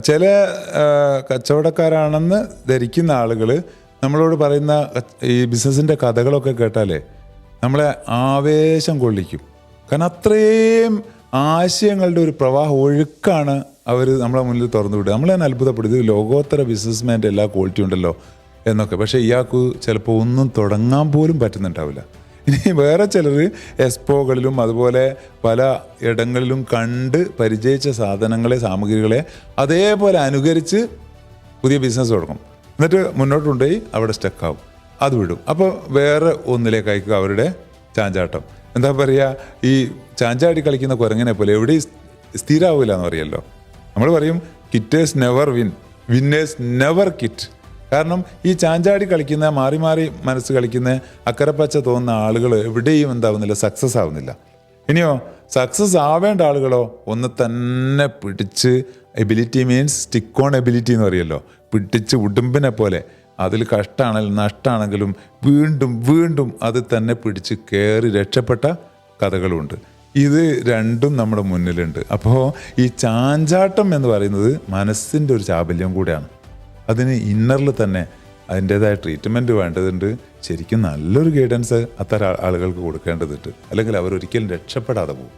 ചില കച്ചവടക്കാരാണെന്ന് ധരിക്കുന്ന ആളുകൾ നമ്മളോട് പറയുന്ന ഈ ബിസിനസ്സിൻ്റെ കഥകളൊക്കെ കേട്ടാലേ നമ്മളെ ആവേശം കൊള്ളിക്കും. കാരണം അത്രയും ആശയങ്ങളുടെ ഒരു പ്രവാഹ ഒഴുക്കാണ് അവർ നമ്മളെ മുന്നിൽ തുറന്നു വിടുക. നമ്മളെ തന്നെ അത്ഭുതപ്പെടും, ഇത് ലോകോത്തര ബിസിനസ്മാൻ്റെ എല്ലാ ക്വാളിറ്റി ഉണ്ടല്ലോ എന്നൊക്കെ. പക്ഷേ ഇയാൾക്ക് ചിലപ്പോൾ ഒന്നും തുടങ്ങാൻ പോലും പറ്റുന്നുണ്ടാവില്ല. ഇനി വേറെ ചിലർ എക്സ്പോകളിലും അതുപോലെ പല ഇടങ്ങളിലും കണ്ട് പരിചയിച്ച സാധനങ്ങളെ സാമഗ്രികളെ അതേപോലെ അനുകരിച്ച് പുതിയ ബിസിനസ് തുടങ്ങും. എന്നിട്ട് മുന്നോട്ടുകൊണ്ടുപോയി അവിടെ സ്റ്റക്കാവും, അത് വിടും. അപ്പോൾ വേറെ ഒന്നിലേക്കായിരിക്കും അവരുടെ ചാഞ്ചാട്ടം. എന്താ പറയുക, ഈ ചാഞ്ചാടി കളിക്കുന്ന കുരങ്ങനെ പോലെ എവിടെയും സ്ഥിരമാവില്ല എന്ന് പറയല്ലോ. നമ്മൾ പറയും quitters never win, winners never quit. കാരണം ഈ ചാഞ്ചാടി കളിക്കുന്ന, മാറി മാറി മനസ്സ് കളിക്കുന്ന, അക്കരപ്പച്ച തോന്നുന്ന ആളുകൾ എവിടെയും എന്താവുന്നില്ല, സക്സസ് ആവുന്നില്ല. ഇനിയോ സക്സസ് ആവേണ്ട ആളുകളോ ഒന്ന് തന്നെ പിടിച്ച്, ability means stick on ability എന്ന് പറയുമല്ലോ, പിടിച്ച് ഉടുമ്പിനെ പോലെ അതിൽ കഷ്ടമാണെങ്കിലും നഷ്ടമാണെങ്കിലും വീണ്ടും വീണ്ടും അത് തന്നെ പിടിച്ച് കയറി രക്ഷപ്പെട്ട കഥകളുമുണ്ട്. ഇത് രണ്ടും നമ്മുടെ മുന്നിലുണ്ട്. അപ്പോൾ ഈ ചാഞ്ചാട്ടം എന്ന് പറയുന്നത് മനസ്സിൻ്റെ ഒരു ചാബല്യം കൂടെയാണ്. അതിന് ഇന്നറിൽ തന്നെ അതിൻ്റേതായ ട്രീറ്റ്മെൻറ്റ് വേണ്ടതുണ്ട്. ശരിക്കും നല്ലൊരു ഗൈഡൻസ് അത്തരം ആളുകൾക്ക് കൊടുക്കേണ്ടതുണ്ട്, അല്ലെങ്കിൽ അവരൊരിക്കലും രക്ഷപ്പെടാതെ പോകും.